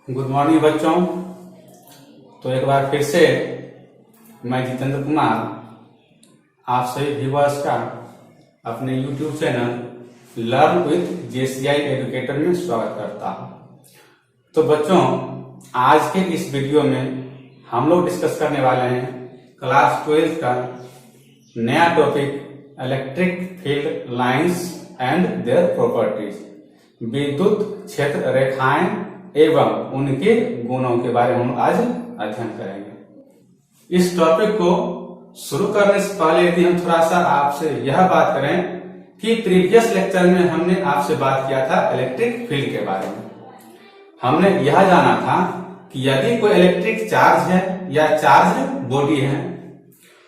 Good morning बच्चों। तो एक बार फिर से मैं जितेंद्र कुमार आप सभी व्यूअर्स का अपने YouTube channel learn with JCI educator में स्वागत करता हूं। तो बच्चों, आज के इस वीडियो में हम लोग डिस्कस करने वाले हैं क्लास 12 का नया topic electric field lines and their properties, विद्युत क्षेत्र रेखाएं एवं उनके गुणों के बारे में हम आज अध्ययन करेंगे। इस टॉपिक को शुरू करने से पहले यदि हम थोड़ा सा आपसे यह बात करें कि प्रीवियस लेक्चर में हमने आपसे बात किया था इलेक्ट्रिक फील्ड के बारे में। हमने यह जाना था कि यदि कोई इलेक्ट्रिक चार्ज है या चार्ज बॉडी है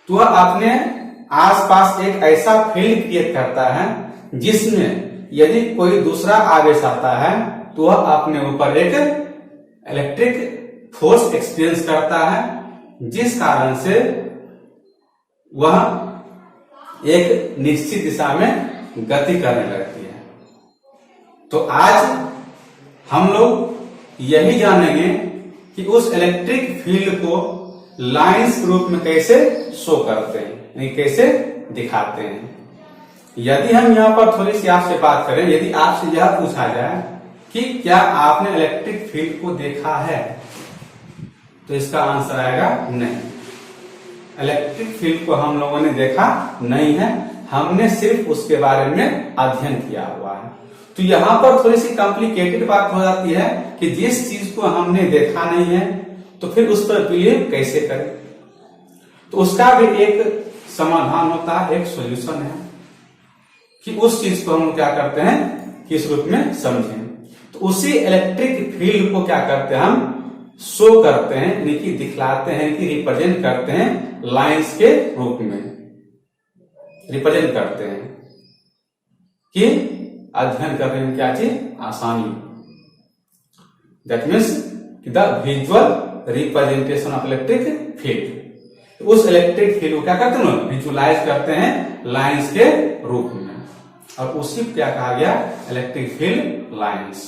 तो वह अपने आसपास एक ऐसा फील्ड क्रिएट करता है जिसमें यदि कोई दूसरा आवेश आता है तो वह अपने ऊपर एक इलेक्ट्रिक फोर्स एक्सपीरियंस करता है, जिस कारण से वह एक निश्चित दिशा में गति करने लगती है। तो आज हम लोग यही जानेंगे कि उस इलेक्ट्रिक फील्ड को लाइंस रूप में कैसे शो करते हैं, यानी कैसे दिखाते हैं। यदि हम यहाँ पर थोड़ी सी आपसे बात करें, यदि आपसे यह पूछा जाए कि क्या आपने इलेक्ट्रिक फील्ड को देखा है, तो इसका आंसर आएगा नहीं। इलेक्ट्रिक फील्ड को हम लोगों ने देखा नहीं है, हमने सिर्फ उसके बारे में अध्ययन किया हुआ है। तो यहाँ पर थोड़ी सी कॉम्प्लिकेटेड बात हो जाती है कि जिस चीज को हमने देखा नहीं है तो फिर उस पर बिलीव कैसे करें। तो उसका भी एक समाधान होता है, एक सॉल्यूशन है कि उस चीज को हम क्या करते हैं, किस रूप में समझें। तो उसी इलेक्ट्रिक फील्ड को क्या करते हैं, हम शो करते हैं, यानी कि दिखलाते हैं, कि रिप्रेजेंट करते हैं लाइंस के रूप में रिप्रेजेंट करते हैं कि अध्ययन करने में क्या चीज आसानी। That means the visual representation of electric field. उस इलेक्ट्रिक फील्ड को क्या करते हैं, विजुअलाइज करते हैं लाइंस के रूप में, और उसी को क्या कहा गया, इलेक्ट्रिक फील्ड लाइंस।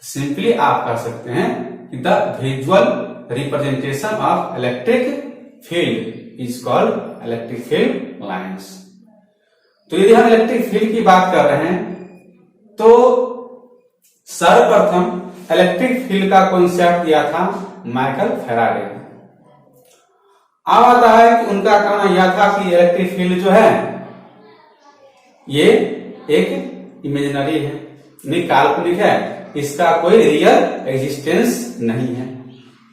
सिंपली आप कह सकते हैं कि the visual representation of electric field is called electric field lines. तो यदि हम इलेक्ट्रिक फील्ड की बात कर रहे हैं तो सर्वप्रथम इलेक्ट्रिक फील्ड का कॉन्सेप्ट दिया था माइकल फैराडे ने। अब आता है कि उनका कहना यह था कि इलेक्ट्रिक फील्ड जो है ये एक इमेजिनरी है, नहीं काल्पनिक है, इसका कोई रियल एग्जिस्टेंस नहीं है।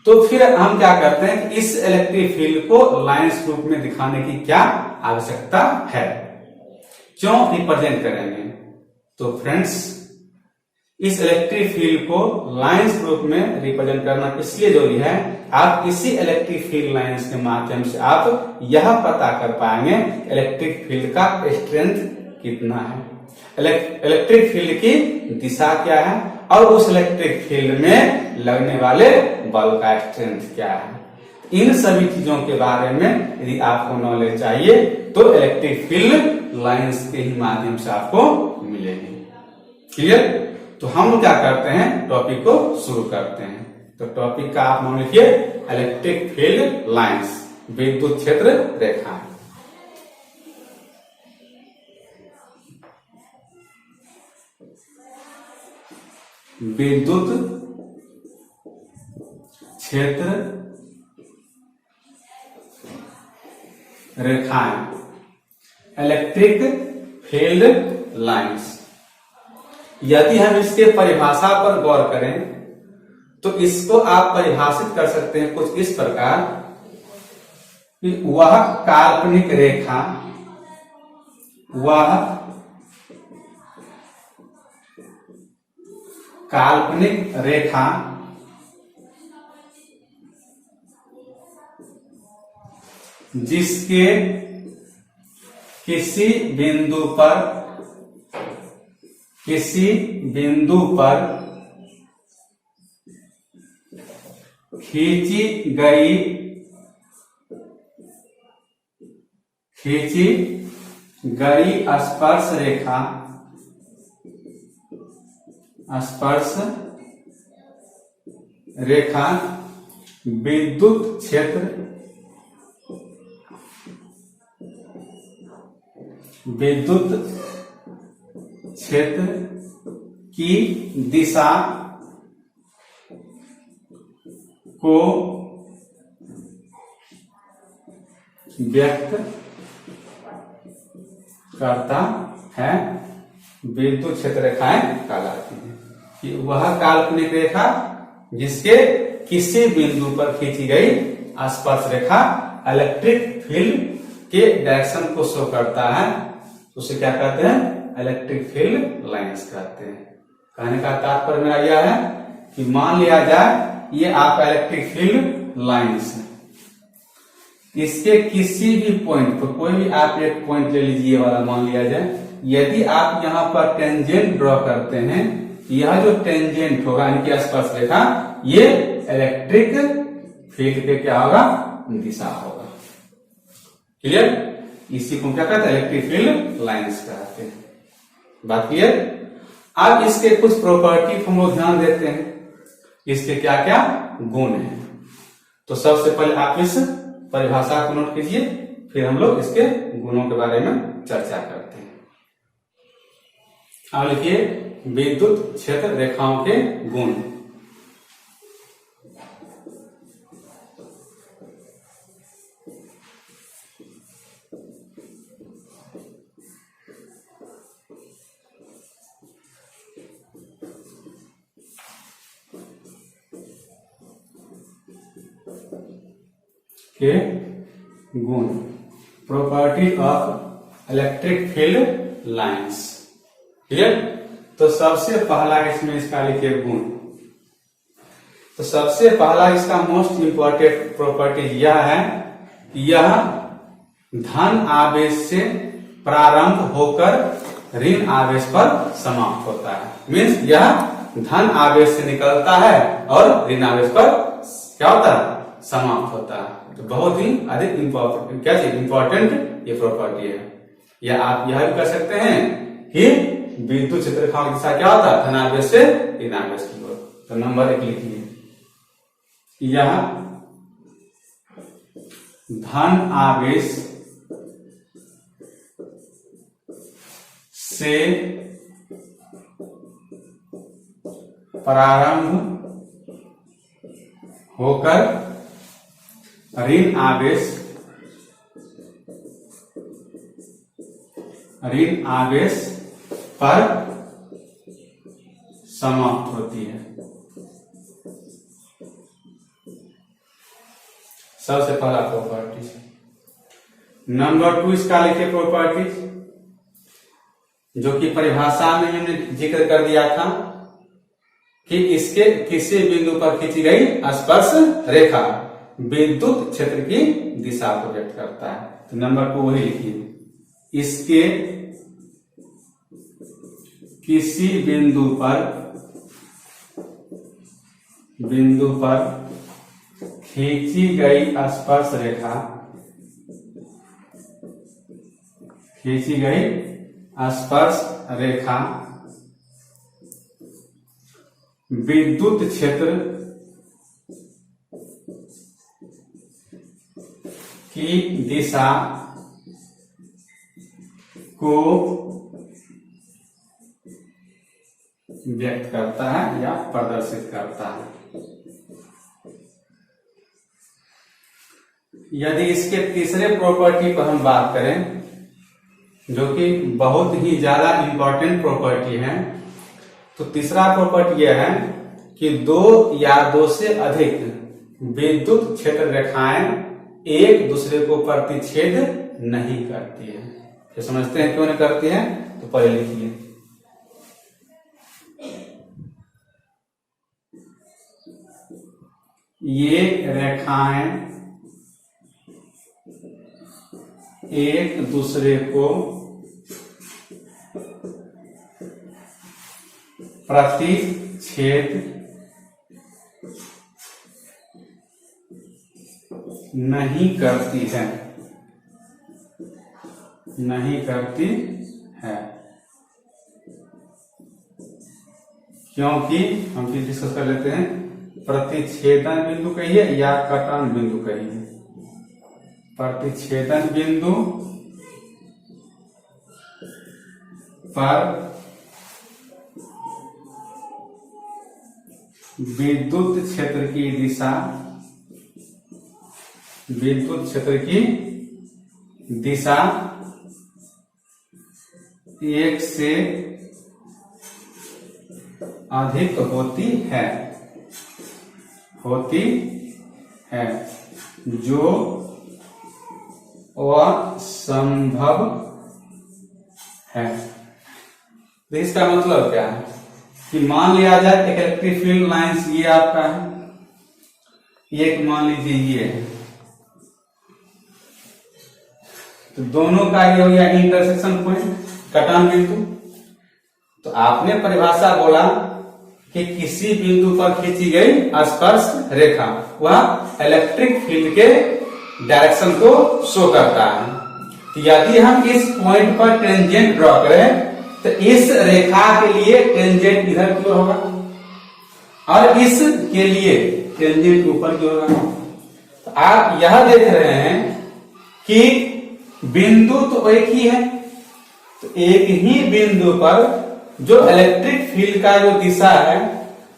तो फिर हम क्या करते हैं कि इस इलेक्ट्रिक फील्ड को लाइंस रूप में दिखाने की क्या आवश्यकता है, क्यों रिप्रेजेंट करेंगे। तो फ्रेंड्स, इस इलेक्ट्रिक फील्ड को लाइंस रूप में रिप्रेजेंट करना इसलिए जरूरी है, आप इसी इलेक्ट्रिक फील्ड लाइंस के माध्यम से आप यह पता कर पाएंगे इलेक्ट्रिक फील्ड का स्ट्रेंथ कितना है, इलेक्ट्रिक फील्ड की दिशा क्या है, और उस इलेक्ट्रिक फील्ड में लगने वाले बल का स्ट्रेंथ क्या है। इन सभी चीजों के बारे में यदि आपको नॉलेज चाहिए तो इलेक्ट्रिक फील्ड लाइंस के ही माध्यम से आपको मिलेगी। क्लियर? तो हम क्या करते हैं, टॉपिक को शुरू करते हैं। तो टॉपिक का आप नाम लिखिए इलेक्ट्रिक फील्ड लाइंस, विद्युत क्षेत्र रेखाएं। विद्युत क्षेत्र रेखाएं, इलेक्ट्रिक फील्ड लाइंस। यदि हम इसके परिभाषा पर गौर करें तो इसको आप परिभाषित कर सकते हैं कुछ इस प्रकार कि वह काल्पनिक रेखा, वह काल्पनिक रेखा जिसके किसी बिंदु पर खींची गई स्पर्श रेखा स्पर्श रेखा विद्युत क्षेत्र की दिशा को व्यक्त करता है। विद्युत क्षेत्र रेखाएं कहलाती हैं कि वह काल्पनिक रेखा जिसके किसी बिंदु पर खींची गई स्पर्श रेखा इलेक्ट्रिक फील्ड के डायरेक्शन को शो करता है, उसे क्या कहते हैं? इलेक्ट्रिक फील्ड लाइंस कहते हैं। कहने का तात्पर्य मेरा यह है कि मान लिया जाए ये आपका इलेक्ट्रिक फील्ड लाइंस है, इसके किसी भी पॉइंट पर, कोई भी आप एक पॉइंट ले लीजिए वाला मान लिया जाए, यदि आप यहाँ पर टेंजेंट ड्रॉ करते हैं, यह जो टेंजेंट होगा इनकी स्पर्श रेखा, ये इलेक्ट्रिक फील्ड के क्या होगा? दिशा होगा। क्लियर? इसी को क्या कहते हैं? इलेक्ट्रिक फील्ड लाइंस कहते हैं। बात क्लियर? अब इसके कुछ प्रॉपर्टी हम लोग ध्यान देते हैं, इसके क्या क्या गुण हैं। तो सबसे पहले आप इस परिभाषा को नोट कीजिए, फिर हम लोग इसके गुणों के बारे में चर्चा करते हैं। अब लिखिए विद्युत क्षेत्र रेखाओं के गुण। के गुण, property of electric field lines. Clear? तो सबसे पहला इसमें इसका लिखिए गुण। तो सबसे पहला इसका मोस्ट इंपॉर्टेंट प्रॉपर्टी यह है कि यह धन आवेश से प्रारंभ होकर ऋण आवेश पर समाप्त होता है। मीन्स यह धन आवेश से निकलता है और ऋण आवेश पर क्या होता है? समाप्त होता है। तो बहुत ही अधिक इंपॉर्टेंट, क्या चीज इंपॉर्टेंट ये प्रॉपर्टी है। या आप यह भी कर सकते हैं कि विद्युत क्षेत्र रेखाओं की दिशा क्या होता है? धनावेश से ऋणावेश की ओर। तो नंबर 1 लिखिए, यह धन आवेश से प्रारंभ होकर ऋण आवेश पर समाप्त होती है। सबसे पहला प्रॉपर्टी। नंबर 2 इसका लिखिए प्रॉपर्टी, जो कि परिभाषा में मैंने जिक्र कर दिया था कि इसके किसी बिंदु पर खींची गई स्पर्श रेखा विद्युत क्षेत्र की दिशा को व्यक्त करता है। तो नंबर 2 वही लिखिए, इसके किसी बिंदु पर खींची गई स्पर्श रेखा विद्युत क्षेत्र की दिशा को व्यक्त करता है या प्रदर्शित करता है। यदि इसके तीसरे प्रॉपर्टी पर हम बात करें, जो कि बहुत ही ज्यादा इंपॉर्टेंट प्रॉपर्टी है, तो तीसरा प्रॉपर्टी यह है कि 2 या 2 से अधिक विद्युत क्षेत्र रेखाएं एक दूसरे को प्रतिच्छेद नहीं करती है। तो समझते हैं क्यों नहीं करती है? तो पहले लिखिए, ये रेखाएं एक दूसरे को प्रतिच्छेद नहीं करती है, क्योंकि हम फिर डिस्कस कर लेते हैं, प्रतिच्छेदन बिंदु कहिए या कटन बिंदु कहिए, प्रतिच्छेदन बिंदु पर विद्युत क्षेत्र की दिशा, विद्युत क्षेत्र की दिशा एक से अधिक होती है, जो असंभव है। तो इसका मतलब क्या है कि मान लिया जाए एक इलेक्ट्रिक फील्ड लाइन्स ये आपका है, एक मान लीजिए ये है, तो दोनों का ये हो गया इंटरसेक्शन पॉइंट, कटन बिंदु। तो आपने परिभाषा बोला कि किसी बिंदु पर खींची गई स्पर्श रेखा वह इलेक्ट्रिक फील्ड के डायरेक्शन को शो करता है। तो यदि हम इस पॉइंट पर टेंजेंट ड्रॉ करें तो इस रेखा के लिए टेंजेंट इधर की ओर होगा और इस के लिए टेंजेंट ऊपर की ओर होगा। तो आप यह देख रहे हैं कि बिंदु तो एक ही है, तो एक ही बिंदु पर जो इलेक्ट्रिक फील्ड का जो दिशा है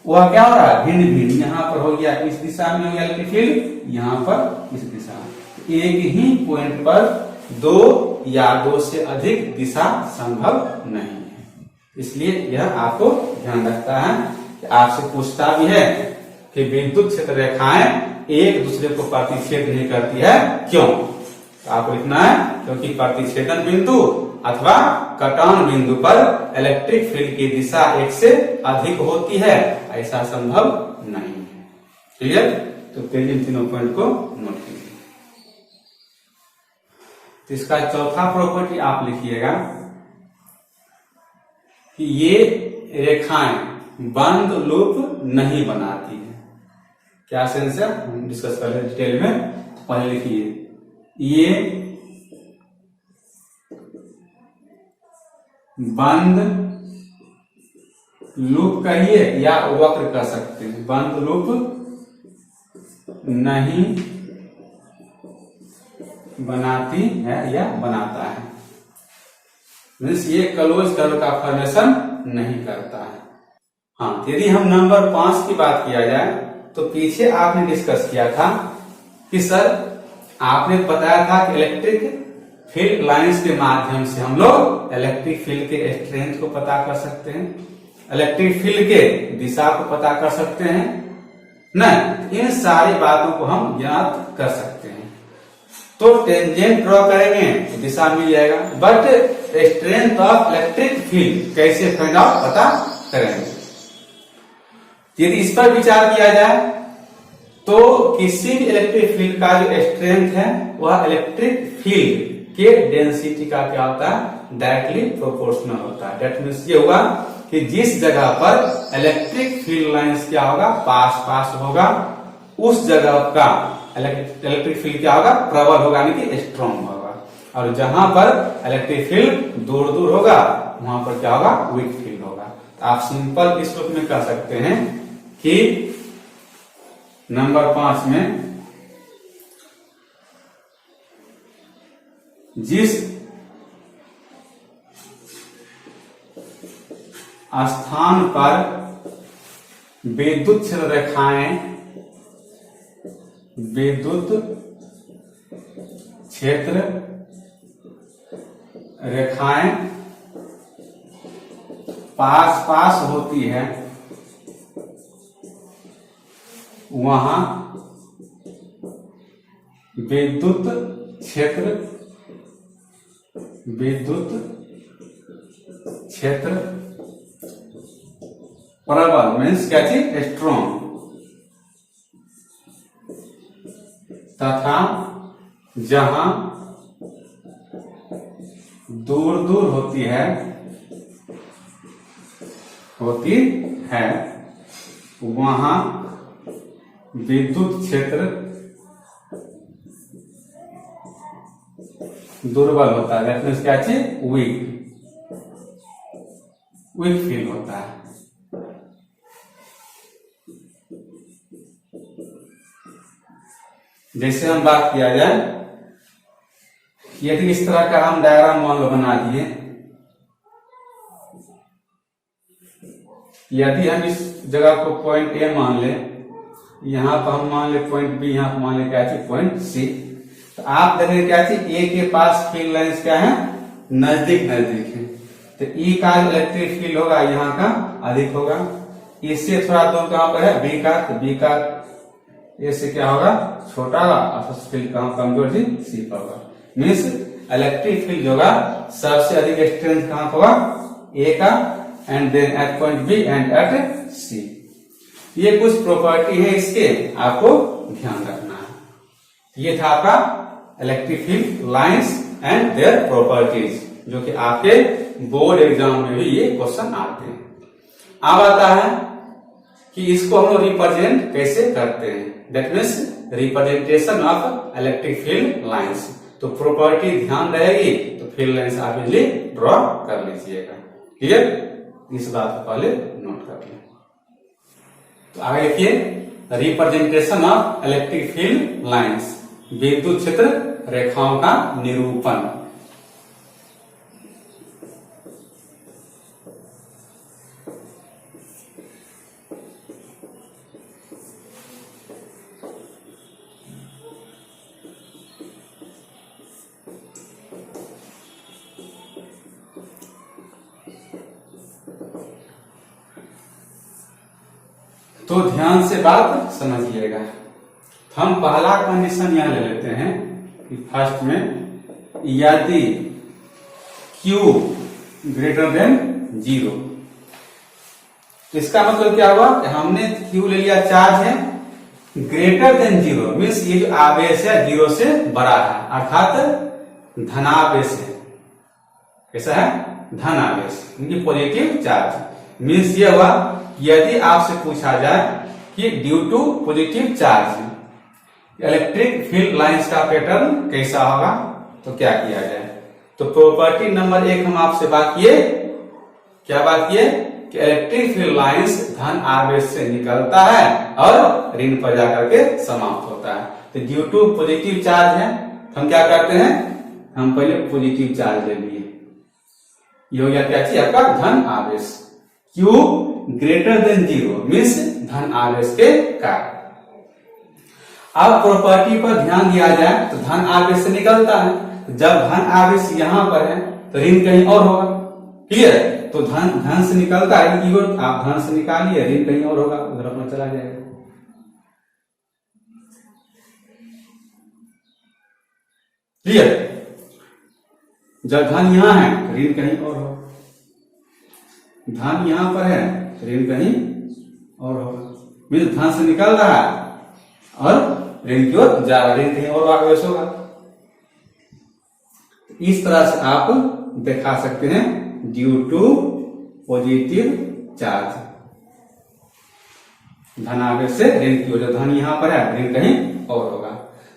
वह क्या हो रहा है, भिन्न भिन्न। यहां पर हो गया इस दिशा में हो गया इलेक्ट्रिक फील्ड, यहां पर इस दिशा में। एक ही पॉइंट पर दो या दो से अधिक दिशा संभव नहीं है। इसलिए यह आपको ध्यान रखता है कि आपसे पूछता भी है कि विद्युत क्षेत्र रेखाएं एक दूसरे को प्रतिच्छेद नहीं करती है, क्यों? तो आपको लिखना है क्योंकि प्रतिच्छेदन बिंदु अथवा कटन बिंदु पर इलेक्ट्रिक फील्ड की दिशा एक से अधिक होती है, ऐसा संभव नहीं है। क्लियर? तो पहले इन तीनों पॉइंट को नोट कीजिए। तो इसका चौथा प्रॉपर्टी आप लिखिएगा कि ये रेखाएं बंद लूप नहीं बनाती है। क्या सेंस है, हम डिस्कस कर रहे हैं डिटेल में। पहले लिखिए ये बंद लूप कहिए या वक्र कह सकते हैं, बंद लूप नहीं बनाती है या बनाता है, मीन्स ये क्लोज कर्व का फॉर्मेशन नहीं करता है। हाँ, यदि हम नंबर 5 की बात किया जाए तो पीछे आपने डिस्कस किया था कि सर आपने बताया था कि इलेक्ट्रिक फील्ड लाइंस के माध्यम से हम लोग इलेक्ट्रिक फील्ड के स्ट्रेंथ को पता कर सकते हैं, इलेक्ट्रिक फील्ड के दिशा को पता कर सकते हैं न, इन सारी बातों को हम याद कर सकते हैं। तो टेंजेंट ड्रॉ करेंगे तो दिशा मिल जाएगा, but strength of electric field कैसे फाइंड आउट पता करेंगे। यदि इस पर विचार किया जाए तो किसी भी इलेक्ट्रिक फील्ड का जो स्ट्रेंथ है वह इलेक्ट्रिक फील्ड के डेंसिटी का क्या होता है, डायरेक्टली प्रोपोर्शनल होता है। दैट मीन्स ये होगा कि जिस जगह पर इलेक्ट्रिक फील्ड लाइंस क्या होगा, पास पास होगा, उस जगह का इलेक्ट्रिक फील्ड क्या होगा, प्रबल होगा, यानी कि स्ट्रॉन्ग होगा। और जहां पर इलेक्ट्रिक फील्ड दूर दूर होगा वहां पर क्या होगा, वीक फील्ड होगा। तो आप सिंपल इस रूप में कह सकते हैं कि नंबर 5 में जिस स्थान पर विद्युत क्षेत्र रेखाएं, विद्युत क्षेत्र रेखाएं पास पास होती है वहां विद्युत क्षेत्र प्रबल मीन्स क्या चीज, स्ट्रॉन्ग, तथा जहां दूर दूर होती है वहां विद्युत क्षेत्र दुर्बल होता है। दैट मीन्स क्या चीज, वीक फील होता है। जैसे हम बात किया जाए, यदि इस तरह का हम डायग्राम मान लो बना दिए, यदि हम इस जगह को पॉइंट ए मान ले, यहां पर हम मान ले पॉइंट बी, यहां पर मान ले क्या चीज पॉइंट सी, तो आप देखेंगे क्या चीज ए के पास फील्ड लाइंस क्या है, नजदीक नजदीक है, तो ई का इलेक्ट्रिक फील्ड होगा यहाँ का अधिक होगा, इससे थोड़ा दूर कहां पर है बी का, तो बी का ए से क्या होगा छोटा होगा, और फील्ड कहां कमजोर थी सी पर होगा। मीन्स इलेक्ट्रिक फील्ड जो होगा सबसे अधिक स्ट्रेंथ कहां होगा ए का, and then at point B and at C. ये कुछ प्रॉपर्टी है इसके, आपको ध्यान रखना है। ये था आपका electric field lines and their properties, जो कि आपके बोर्ड एग्जाम में भी ये क्वेश्चन आते हैं। अब आता है कि इसको हम लोग रिप्रेजेंट कैसे करते हैं, that means representation of electric field lines. तो प्रॉपर्टी ध्यान रहेगी तो फील्ड लाइंस आप इजीली ड्रॉ कर लीजिएगा। क्लियर, इस बात को पहले नोट कर लें। तो आगे देखिए, representation of electric field lines, विद्युत क्षेत्र रेखाओं का निरूपण। तो ध्यान से बात समझिएगा। हम पहला कंडीशन यहां ले लेते हैं कि फर्स्ट में यदि Q ग्रेटर देन 0, तो इसका मतलब क्या हुआ कि हमने Q ले लिया, चार्ज है ग्रेटर देन 0, मीन्स ये जो आवेश है 0 से बड़ा है, अर्थात धनावेश है। कैसा है, धन आवेश, इनकी पॉजिटिव चार्ज। मीन्स ये हुआ यदि आपसे पूछा जाए कि due to positive charge electric field lines का पैटर्न कैसा होगा, तो क्या किया जाए। तो प्रॉपर्टी नंबर 1 हम आपसे बात किए, क्या बात किए कि इलेक्ट्रिक फील्ड लाइंस धन आवेश से निकलता है और ऋण पर जाकर के समाप्त होता है। तो ड्यू टू पॉजिटिव चार्ज है, हम क्या करते हैं, हम पहले पॉजिटिव चार्ज ले लिए, ये हो गया क्या चीज आपका धन आवेश। Q ग्रेटर देन 0 मीन्स धन आवेश के कारण। अब प्रॉपर्टी पर ध्यान दिया जाए तो धन आवेश से निकलता है, तो जब धन आवेश यहां पर है तो ऋण कहीं और होगा। क्लियर, तो धन से निकलता है की ओर, आप धन से निकालिए, ऋण कहीं और होगा, उधर अपना चला जाएगा। क्लियर, जब धन यहां है तो ऋण कहीं और होगा, धन यहां पर है ऋण कहीं और होगा, मीन्स धन से निकल रहा है और ऋण की ओर जा रहा है, ऋण कहीं और आवेश होगा। इस तरह से आप दिखा सकते हैं ड्यू टू पॉजिटिव चार्ज, धन आवेश से ऋण की ओर, धन यहां पर है ऋण कहीं और होगा।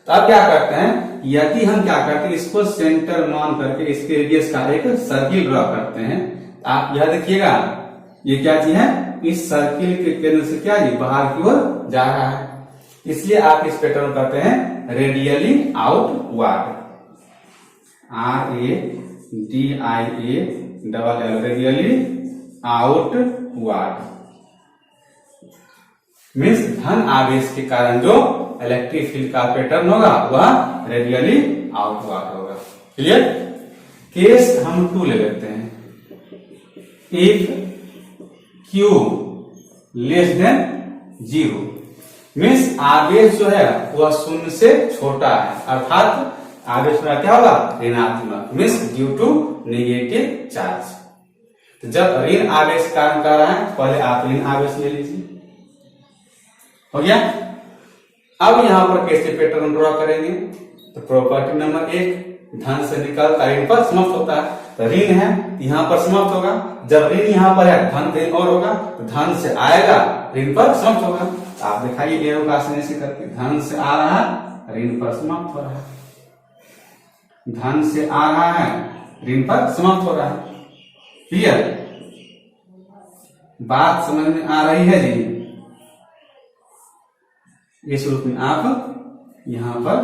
तो आप क्या करते हैं, यदि हम क्या करते हैं, इसको सेंटर मान करके इसके रेडियस का एक सर्किल ड्रॉ करते हैं। आप यह देखिएगा, ये क्या चीज है, इस सर्किल के केंद्र से क्या ये बाहर की ओर जा रहा है, इसलिए आप इस पैटर्न करते हैं radially outward, RADIA radially outward, means धन आवेश के कारण जो इलेक्ट्रिक फील्ड का पैटर्न होगा वह रेडियली आउटवर्ड होगा। क्लियर, केस हम 2 ले लेते हैं, if Q less than 0 means आवेश जो है वह 0 से छोटा है, अर्थात आवेश में क्या होगा ऋणात्मक, means due to negative charge. तो जब ऋण आवेश कारण कर रहा है, पहले आप ऋण आवेश ले लीजिए, हो गया। अब यहां पर कैसे पैटर्न ड्रॉ करेंगे, तो प्रॉपर्टी नंबर 1, धन से निकलता ऋण पर समाप्त होता है, तो ऋण है यहां पर समाप्त होगा, जब ऋण यहां पर है धन कहीं और होगा, तो धन से आएगा ऋण पर समाप्त होगा। तो आप दिखाइए एरो का ऐसे करके, धन से आ रहा है ऋण पर समाप्त हो रहा है, धन से आ रहा है ऋण पर समाप्त हो रहा है। क्लियर, बात समझ में आ रही है जी, इस रूप में आप यहाँ पर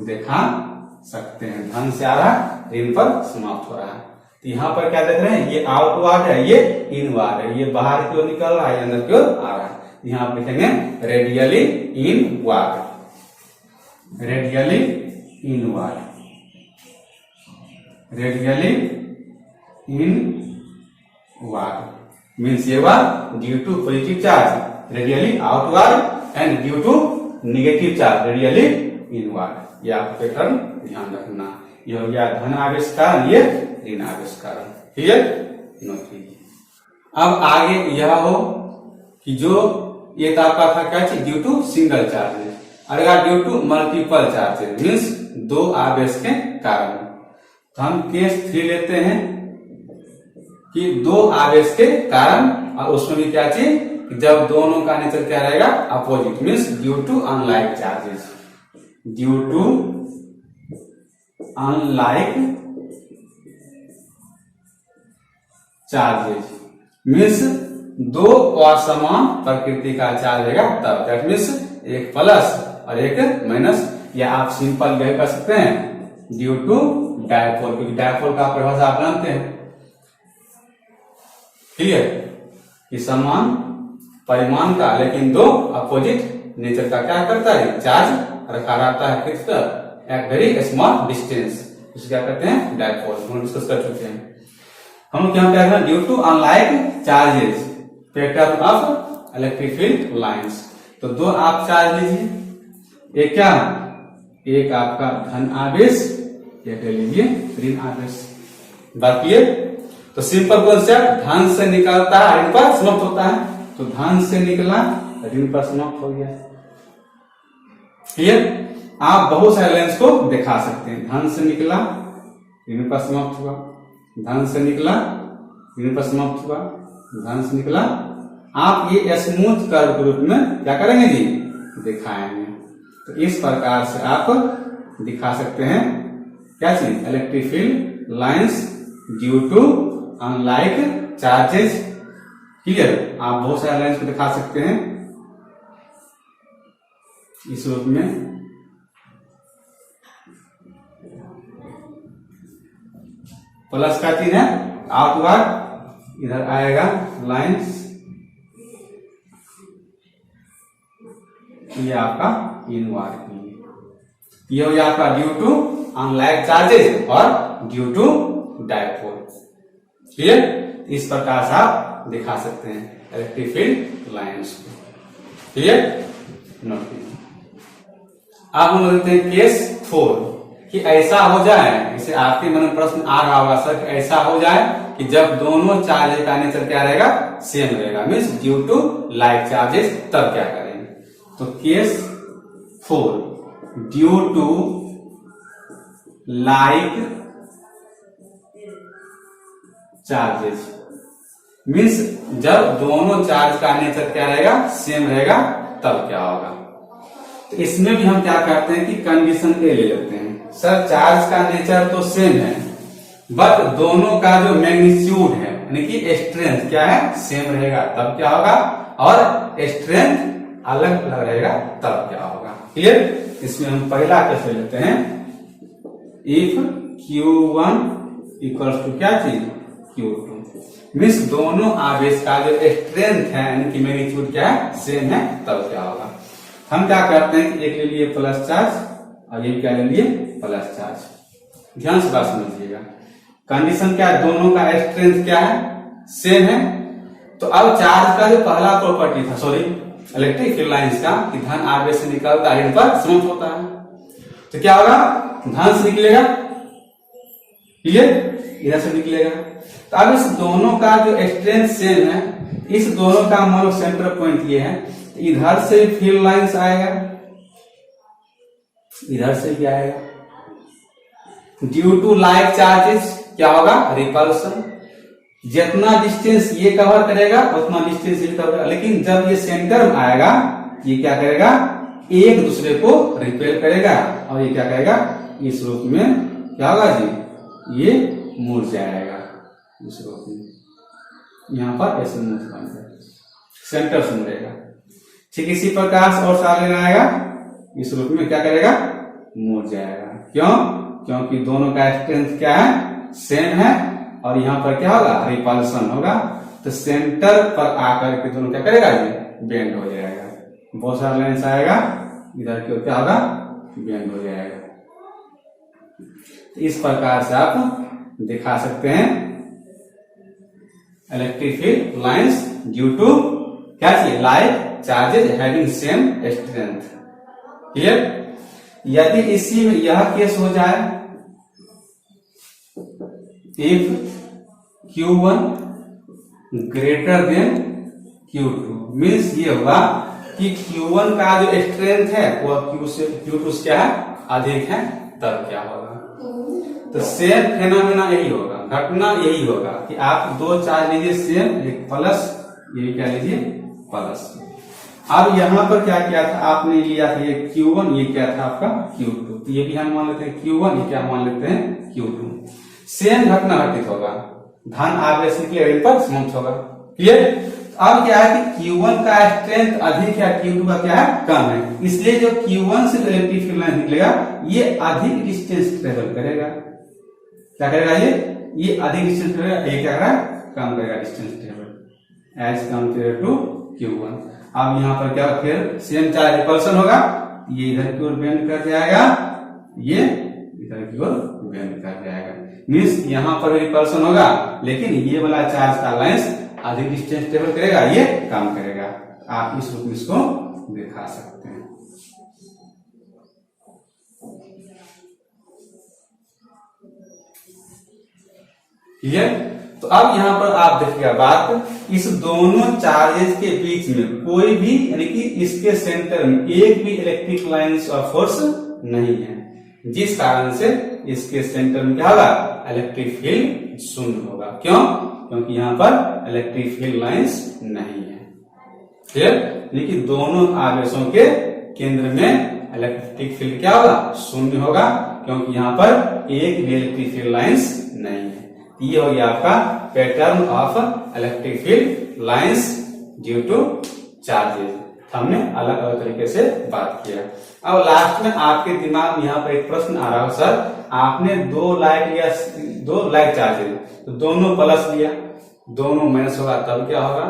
दिखा सकते हैं। धन से आ रहा है, ऋण पर समाप्त हो रहा है। तो यहाँ पर क्या देख रहे हैं, ये आउटवार्ड है, ये इनवार्ड है, ये बाहर की ओर निकल रहा है, अंदर की ओर आ रहा है। यहाँ आप लिखेंगे radially inward, radially inward, radially inward means ये बार due to positive charge radially outward and due to negative charge radially inward. ये आपको पैटर्न ध्यान रखना। ये हो गया धन आवेश कारण, ये ऋण आवेश कारण। क्लियर? नोट कीजिए। अब आगे यह हो कि जो ये तो आपका था क्या चीज, ड्यू टू सिंगल चार्जेस, अगर due to multiple charges means दो आवेश के कारण। तो हम केस 3 लेते हैं कि दो आवेश के कारण, और उसमें भी क्या चीज, जब दोनों का नेचर क्या रहेगा, opposite means due to unlike charges, due to unlike charges means दो असमान प्रकृति का चार्ज रहेगा तब, दैट मीन्स एक प्लस और एक माइनस, या आप सिंपल यह कर सकते हैं ड्यू टू डायपोल, क्योंकि डायपोल का परिभाषा आप जानते हैं। क्लियर? कि समान परिमाण का लेकिन दो अपोजिट नेचर का क्या करता है, चार्ज रखा रहता है fix at very small distance, इसे क्या कहते हैं, डायपोल। हम डिस्कस कर चुके हैं। हम लोग यहाँ क्या due to unlike charges pattern of electric field lines. तो दो आप चार्ज लीजिए, एक क्या, एक आपका धन आवेश, एक ले लीजिए ऋण आवेश। बाकी है तो सिंपल कॉन्सेप्ट, धन से निकलता है ऋण पर समाप्त होता है, तो धन से निकला ऋण पर समाप्त हो गया। क्लियर? आप बहुत सारे लाइंस को दिखा सकते हैं, धन से निकला ऋण पर समाप्त हुआ, धन से निकला ऋण पर समाप्त हुआ, धन से निकला। आप ये स्मूथ कर्व के रूप में क्या करेंगे जी, दिखाएंगे। तो इस प्रकार से आप दिखा सकते हैं क्या चीज, electric field lines due to unlike charges. Clear? आप बहुत सारे लाइंस को दिखा सकते हैं इस रूप में। प्लस का चिन्ह है आउटवर्ड, इधर आएगा लाइंस, ये आपका इनवर्ड। ये हो गया आपका ड्यू टू अनलाइक चार्जेस और ड्यू टू डायपोल। क्लियर? इस प्रकार से आप दिखा सकते हैं इलेक्ट्रिक फील्ड लाइंस को। क्लियर? नोट कीजिए। अब हम देखते हैं केस 4 कि ऐसा हो जाए, इसे आपके मन में प्रश्न आ रहा होगा सर, कि ऐसा हो जाए कि जब दोनों चार्ज का नेचर क्या रहेगा, सेम रहेगा, means due to like charges, तब क्या करेंगे। तो case 4 due to like charges means जब दोनों चार्ज का नेचर क्या रहेगा, सेम रहेगा, तब क्या होगा। तो इसमें भी हम क्या करते हैं कि कंडीशन ए ले लेते हैं। सर चार्ज का नेचर तो सेम है, बट दोनों का जो मैग्नीट्यूड है यानी कि स्ट्रेंथ क्या है, सेम रहेगा, तब क्या होगा, और स्ट्रेंथ अलग अलग रहेगा, तब क्या होगा। क्लियर? इसमें हम पहला कैसे लेते हैं, इफ Q1 इक्वल्स टू क्या चीज, Q2 मीन्स दोनों आवेश का जो स्ट्रेंथ है यानी कि मैग्नीट्यूड क्या है, सेम है, तब क्या होगा। हम क्या करते हैं कि एक ले लिए प्लस चार्ज और ये क्या ले लिए प्लस चार्ज। ध्यान से बात समझिएगा, कंडीशन क्या है, दोनों का स्ट्रेंथ क्या है, सेम है। तो अब चार्ज का जो पहला प्रॉपर्टी था, सॉरी इलेक्ट्रिक फील्ड लाइंस का, कि धन आवेश से निकलता है ऋण पर समाप्त होता है, तो क्या होगा, धन से निकलेगा, क्लियर, इधर से निकलेगा। तो अब इस दोनों का जो स्ट्रेंथ सेम है, इस दोनों का मान लो सेंटर पॉइंट ये है, तो इधर से फील्ड लाइंस आएगा, इधर से भी आएगा। ड्यू टू लाइक चार्जेस क्या होगा, रिपल्सन। जितना डिस्टेंस ये कवर करेगा उतना डिस्टेंस ये कवर करेगा, लेकिन जब ये सेंटर में आएगा ये क्या करेगा, एक दूसरे को रिपेल करेगा, और ये क्या करेगा, इस रूप में क्या होगा जी, ये मुड़ जाएगा इस रूप में, यहां पर ऐसे मुड़ बन जाएगा, सेंटर से मुड़ेगा। ठीक इसी प्रकार से और सारे आएगा, इस रूप में क्या करेगा, मुड़ जाएगा। क्यों? क्योंकि दोनों का स्ट्रेंथ क्या है, सेम है, और यहाँ पर क्या होगा, रिपल्सन होगा। तो सेंटर पर आकर के दोनों क्या करेगा, ये बेंड हो जाएगा। बहुत सारा लेंस आएगा, इधर की ओर क्या होगा, बेंड हो जाएगा। तो इस प्रकार से आप दिखा सकते हैं electric field lines due to क्या चाहिए, like charges having same strength. Clear? यदि इसी में यह केस हो जाए, if Q1 greater than Q2, means ये होगा कि Q1 का जो स्ट्रेंथ है वो Q2 से क्या है, अधिक है, तब क्या होगा। तो सेम फेनोमेना यही होगा, घटना यही होगा कि आप दो चार्ज लीजिए सेम, एक प्लस, ये क्या लीजिए प्लस। अब यहाँ पर क्या किया था, आपने लिया था ये Q1, ये क्या था आपका Q2, तो ये भी हम मान लेते हैं Q1, ये क्या मान लेते हैं Q2। सेम घटना घटित होगा, धन आवेश के लेवल पर समाप्त होगा। क्लियर? अब क्या है कि Q1 का स्ट्रेंथ अधिक है, Q2 का क्या है, कम है, इसलिए जो Q1 से इलेक्ट्रिक फील्ड लाइन निकलेगा ये अधिक डिस्टेंस ट्रेवल करेगा। क्या करेगा, ये अधिक डिस्टेंस करेगा, ये क्या करेगा, कम करेगा distance travel as compare to Q1। अब यहाँ पर क्या, फिर सेम चार्ज रिपल्सन होगा, ये इधर की ओर बेंड कर जाएगा, ये इधर की ओर बेंड कर जाएगा। मीन्स यहाँ पर रिपल्सन होगा, लेकिन ये वाला चार्ज का लाइंस अधिक डिस्टेंस ट्रेवल करेगा, ये कम करेगा। आप इस रूप में इसको दिखा सकते हैं। क्लियर? तो अब यहाँ पर आप देखिएगा बात, इस दोनों चार्जेस के बीच में कोई भी, यानी कि इसके सेंटर में एक भी इलेक्ट्रिक लाइंस और फोर्स नहीं है, जिस कारण से इसके सेंटर में क्या होगा, इलेक्ट्रिक फील्ड शून्य होगा। क्यों? क्योंकि यहाँ पर इलेक्ट्रिक फील्ड लाइंस नहीं है। क्लियर? लेकिन दोनों आवेशों के केंद्र में इलेक्ट्रिक फील्ड क्या होगा, शून्य होगा, क्योंकि यहाँ पर एक भी इलेक्ट्रिक फील्ड लाइंस नहीं है। ये हो गया आपका pattern of electric field lines due two charges. हमने अलग अलग तरीके से बात किया। अब लास्ट में आपके दिमाग में यहाँ पर एक प्रश्न आ रहा हो, सर आपने दो लाइट लिया, दो लाइट चार्जेस, तो दोनों प्लस लिया, दोनों माइनस होगा, तब क्या होगा?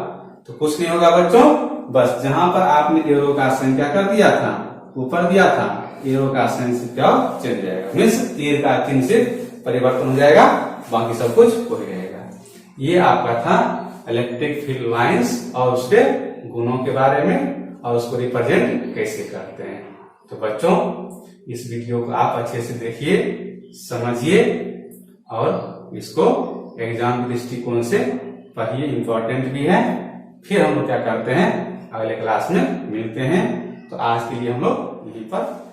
तो कुछ नहीं होगा बच्चों, बस जहां पर आपने एरो का साइन क्या कर दिया था, ऊपर दिया था, एरो का साइन से क्या चल जाएगा, मीन्स तीर का चिन्ह से परिवर्तन हो जाएगा, बाकी सब कुछ हो जाएगा। ये आपका था इलेक्ट्रिक फील्ड लाइंस और उसके गुणों के बारे में, और उसको रिप्रेजेंट कैसे करते हैं। तो बच्चों इस वीडियो को आप अच्छे से देखिए, समझिए, और इसको एग्जाम के दृष्टिकोण से पढ़िए, इंपॉर्टेंट भी है। फिर हम लोग क्या करते हैं, अगले क्लास में मिलते हैं। तो आज के लिए हम लोग यहीं पर